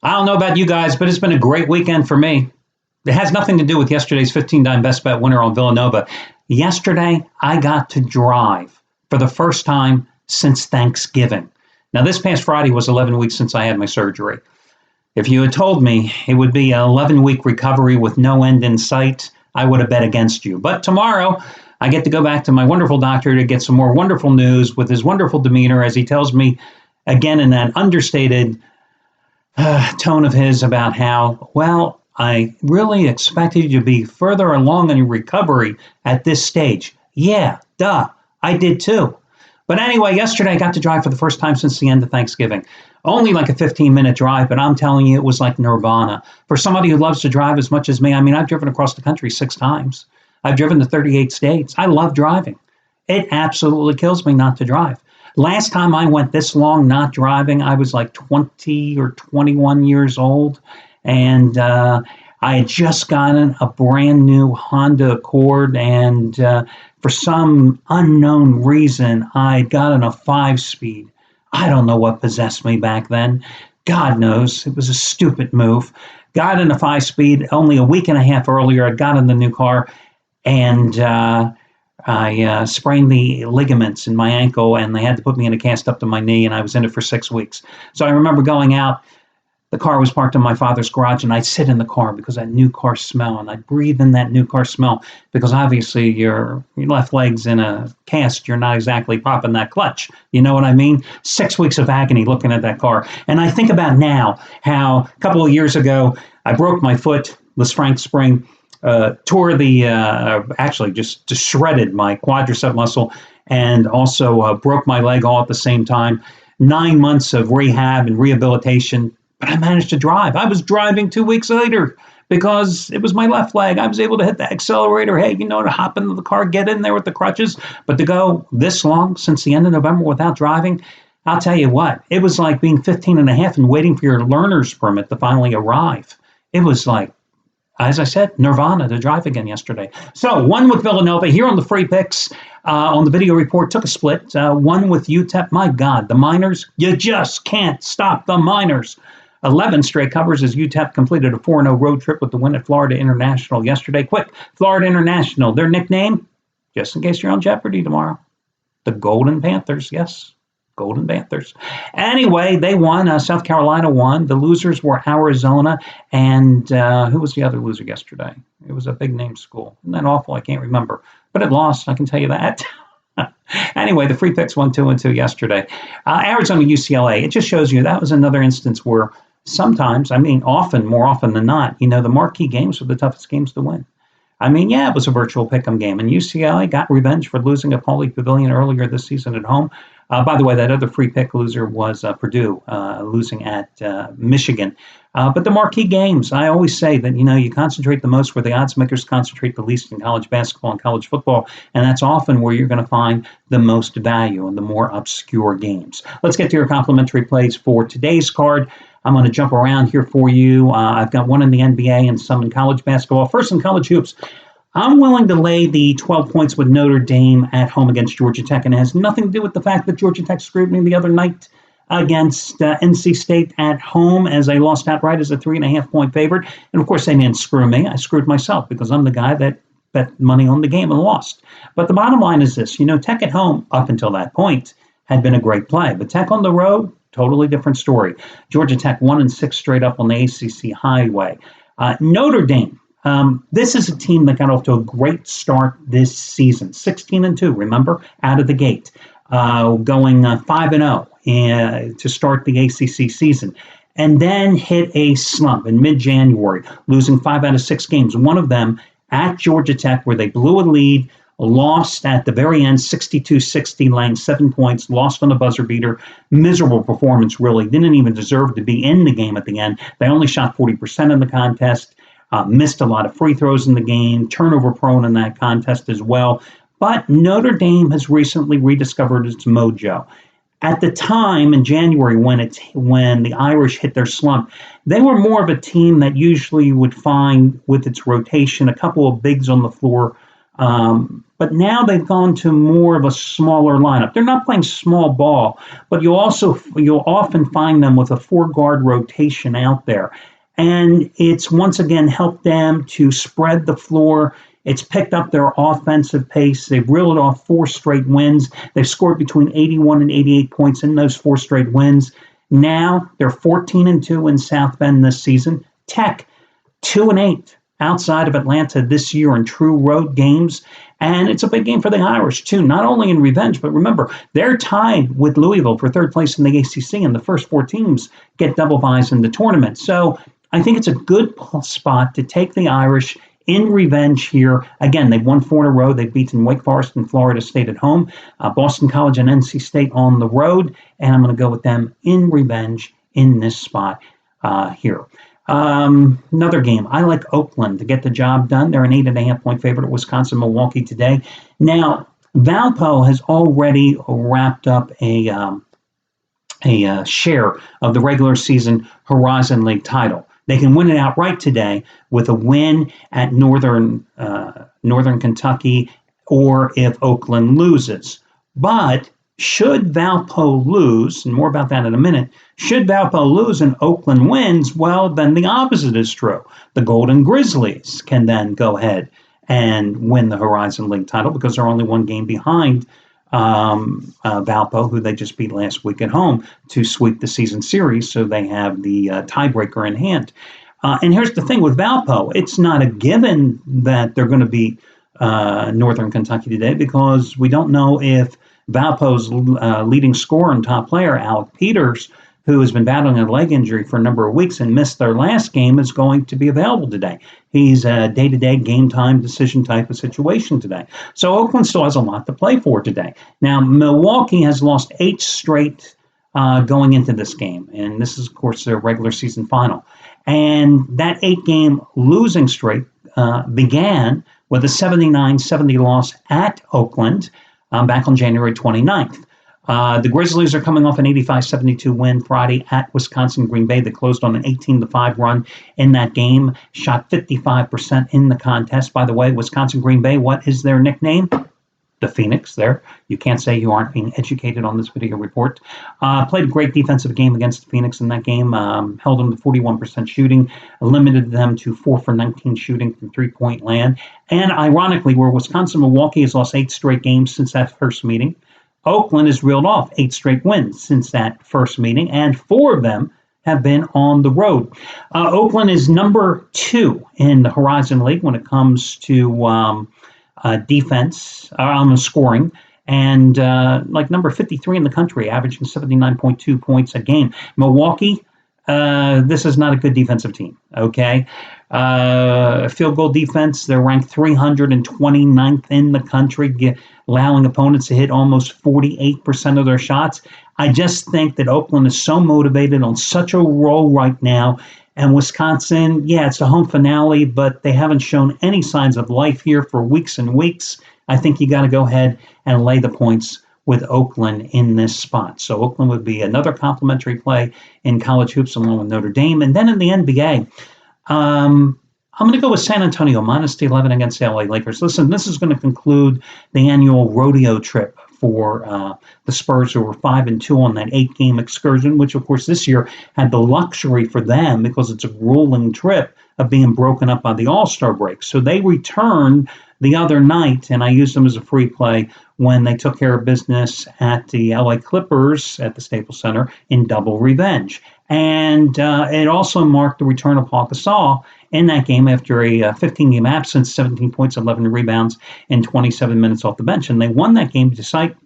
I don't know about you guys, but it's been a great weekend for me. It has nothing to do with yesterday's 15-dime best bet winner on Villanova. Yesterday, I got to drive for the first time since Thanksgiving. Now, this past Friday was 11 weeks since I had my surgery. If you had told me it would be an 11-week recovery with no end in sight, I would have bet against you. But tomorrow, I get to go back to my wonderful doctor to get some more wonderful news with his wonderful demeanor as he tells me, again in that understated tone of his, about how, well, I really expected you to be further along in your recovery at this stage. Yeah, duh, I did too. But anyway, yesterday I got to drive for the first time since the end of Thanksgiving. Only like a 15-minute drive, but I'm telling you, it was like nirvana. For somebody who loves to drive as much as me, I mean, I've driven across the country 6 times. I've driven to 38 states. I love driving. It absolutely kills me not to drive. Last time I went this long not driving, I was like 20 or 21 years old. And I had just gotten a brand new Honda Accord. And for some unknown reason, I had gotten a 5-speed. I don't know what possessed me back then. God knows. It was a stupid move. Got in a 5-speed. Only a week and a half earlier, I got in the new car. And I sprained the ligaments in my ankle, and they had to put me in a cast up to my knee, and I was in it for 6 weeks. So I remember going out. The car was parked in my father's garage, and I'd sit in the car because that new car smell, and I'd breathe in that new car smell because obviously your left leg's in a cast. You're not exactly popping that clutch. You know what I mean? 6 weeks of agony looking at that car. And I think about now how a couple of years ago, I broke my foot, Lisfranc spring, tore the, actually just shredded my quadricep muscle, and also broke my leg all at the same time. 9 months of rehab and rehabilitation. But I managed to drive. I was driving 2 weeks later because it was my left leg. I was able to hit the accelerator. Hey, to hop into the car, get in there with the crutches. But to go this long since the end of November without driving, I'll tell you what, it was like being 15 and a half and waiting for your learner's permit to finally arrive. It was like, as I said, nirvana to drive again yesterday. So one with Villanova here on the free picks. On the video report, took a split. One with UTEP. My God, the Miners, you just can't stop the Miners. 11 straight covers as UTEP completed a 4-0 road trip with the win at Florida International yesterday. Quick, Florida International, their nickname, just in case you're on Jeopardy tomorrow, the Golden Panthers. Yes, Golden Panthers. Anyway, they won. South Carolina won. The losers were Arizona. And who was the other loser yesterday? It was a big-name school. Isn't that awful? I can't remember. But it lost, I can tell you that. Anyway, the free picks won 2-2 yesterday. Arizona UCLA, it just shows you that was another instance where sometimes, often, more often than not, the marquee games were the toughest games to win. It was a virtual pick'em game, and UCLA got revenge for losing at Pauley Pavilion earlier this season at home. By the way, that other free pick loser was Purdue, losing at Michigan. But the marquee games, I always say that, you concentrate the most where the odds makers concentrate the least in college basketball and college football, and that's often where you're going to find the most value in the more obscure games. Let's get to your complimentary plays for today's card. I'm going to jump around here for you. I've got one in the NBA and some in college basketball. First, in college hoops, I'm willing to lay the 12 points with Notre Dame at home against Georgia Tech, and it has nothing to do with the fact that Georgia Tech screwed me the other night against NC State at home as they lost outright as a 3.5-point favorite. And, of course, they didn't screw me. I screwed myself because I'm the guy that bet money on the game and lost. But the bottom line is this. Tech at home, up until that point, had been a great play. But Tech on the road, totally different story. Georgia Tech 1-6 straight up on the ACC highway. Notre Dame. This is a team that got off to a great start this season. 16-2, remember, out of the gate. Going 5-0 to start the ACC season. And then hit a slump in mid-January, losing 5 out of 6 games. One of them at Georgia Tech, where they blew a lead, lost at the very end, 62-60, laying 7 points, lost on a buzzer beater. Miserable performance, really. Didn't even deserve to be in the game at the end. They only shot 40% in the contest, missed a lot of free throws in the game, turnover prone in that contest as well. But Notre Dame has recently rediscovered its mojo. At the time in January when the Irish hit their slump, they were more of a team that usually would find with its rotation a couple of bigs on the floor but now they've gone to more of a smaller lineup. They're not playing small ball, but you'll often find them with a 4-guard rotation out there. And it's once again helped them to spread the floor. It's picked up their offensive pace. They've reeled off 4 straight wins. They've scored between 81 and 88 points in those 4 straight wins. Now they're 14-2 in South Bend this season. Tech 2-8 outside of Atlanta this year in true road games. And it's a big game for the Irish, too, not only in revenge, but remember, they're tied with Louisville for 3rd place in the ACC, and the first 4 teams get double byes in the tournament. So I think it's a good spot to take the Irish in revenge here. Again, they've won 4 in a row. They've beaten Wake Forest and Florida State at home, Boston College and NC State on the road, and I'm going to go with them in revenge in this spot here. Another game. I like Oakland to get the job done. They're an 8.5-point favorite at Wisconsin, Milwaukee today. Now, Valpo has already wrapped up a share of the regular season Horizon League title. They can win it outright today with a win at Northern Kentucky, or if Oakland loses. But should Valpo lose, and more about that in a minute, should Valpo lose and Oakland wins, well, then the opposite is true. The Golden Grizzlies can then go ahead and win the Horizon League title because they're only 1 game behind Valpo, who they just beat last week at home to sweep the season series, so they have the tiebreaker in hand. And here's the thing with Valpo. It's not a given that they're going to beat Northern Kentucky today because we don't know if Valpo's leading scorer and top player, Alec Peters, who has been battling a leg injury for a number of weeks and missed their last game, is going to be available today. He's a day-to-day, game-time decision type of situation today. So Oakland still has a lot to play for today. Now, Milwaukee has lost 8 straight going into this game, and this is, of course, their regular season final. And that 8-game losing streak began with a 79-70 loss at Oakland back on January 29th. The Grizzlies are coming off an 85-72 win Friday at Wisconsin Green Bay. They closed on an 18-5 run in that game, shot 55% in the contest. By the way, Wisconsin Green Bay, what is their nickname? The Phoenix there. You can't say you aren't being educated on this video report. Played a great defensive game against the Phoenix in that game. Held them to 41% shooting. Limited them to 4 for 19 shooting from three-point land. And ironically, where Wisconsin-Milwaukee has lost 8 straight games since that first meeting, Oakland has reeled off 8 straight wins since that first meeting, and 4 of them have been on the road. Oakland is number 2 in the Horizon League when it comes to defense, scoring, and like number 53 in the country, averaging 79.2 points a game. Milwaukee, this is not a good defensive team, okay? Field goal defense, they're ranked 329th in the country, allowing opponents to hit almost 48% of their shots. I just think that Oakland is so motivated, on such a roll right now. And Wisconsin, yeah, it's the home finale, but they haven't shown any signs of life here for weeks and weeks. I think you got to go ahead and lay the points with Oakland in this spot. So Oakland would be another complimentary play in college hoops along with Notre Dame. And then in the NBA, I'm going to go with San Antonio, minus the 11 against the LA Lakers. Listen, this is going to conclude the annual rodeo trip for the Spurs, who were 5-2 on that 8-game excursion, which, of course, this year had the luxury for them, because it's a grueling trip, of being broken up by the All-Star break. So they returned the other night, and I used them as a free play when they took care of business at the LA Clippers at the Staples Center in double revenge. And it also marked the return of Paul Gasol in that game after a 15-game absence, 17 points, 11 rebounds, and 27 minutes off the bench. And they won that game despite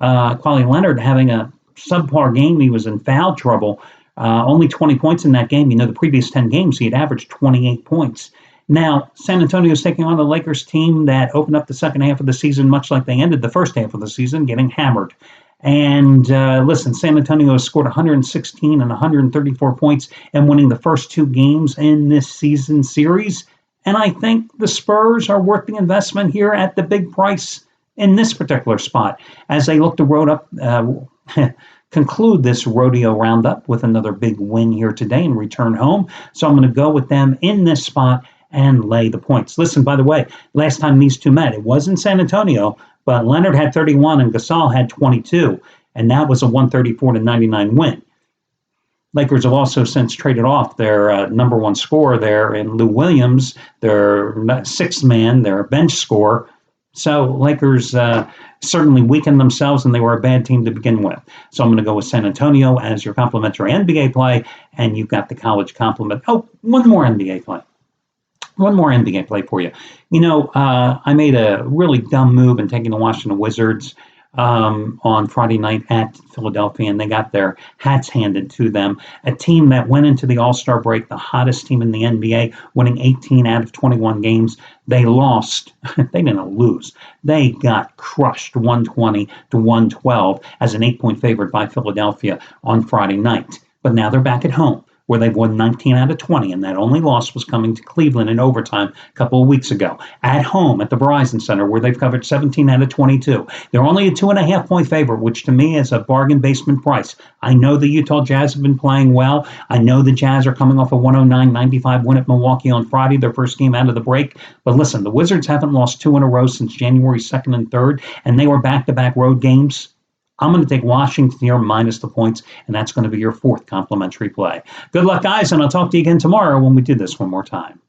Kawhi Leonard having a subpar game. He was in foul trouble. Only 20 points in that game. You know, the previous 10 games, he had averaged 28 points. Now, San Antonio is taking on the Lakers team that opened up the second half of the season much like they ended the first half of the season, getting hammered. And listen, San Antonio has scored 116 and 134 points and winning the first 2 games in this season series. And I think the Spurs are worth the investment here at the big price in this particular spot as they look to conclude this rodeo roundup with another big win here today and return home. So I'm going to go with them in this spot and lay the points. Listen, by the way, last time these two met, it was in San Antonio, but Leonard had 31 and Gasol had 22, and that was a 134-99 win. Lakers have also since traded off their number one scorer there in Lou Williams, their sixth man, their bench scorer. So Lakers certainly weakened themselves, and they were a bad team to begin with. So I'm going to go with San Antonio as your complimentary NBA play, and you've got the college compliment. Oh, one more NBA play. One more NBA play for you. You know, I made a really dumb move in taking the Washington Wizards on Friday night at Philadelphia, and they got their hats handed to them. A team that went into the All-Star break, the hottest team in the NBA, winning 18 out of 21 games. They lost. They didn't lose. They got crushed 120-112 as an 8-point favorite by Philadelphia on Friday night. But now they're back at home, where they've won 19 out of 20, and that only loss was coming to Cleveland in overtime a couple of weeks ago. At home at the Verizon Center, where they've covered 17 out of 22. They're only a 2.5-point favorite, which to me is a bargain basement price. I know the Utah Jazz have been playing well. I know the Jazz are coming off a 109-95 win at Milwaukee on Friday, their first game out of the break. But listen, the Wizards haven't lost 2 in a row since January 2nd and 3rd, and they were back-to-back road games. I'm going to take Washington here minus the points, and that's going to be your fourth complimentary play. Good luck, guys, and I'll talk to you again tomorrow when we do this one more time.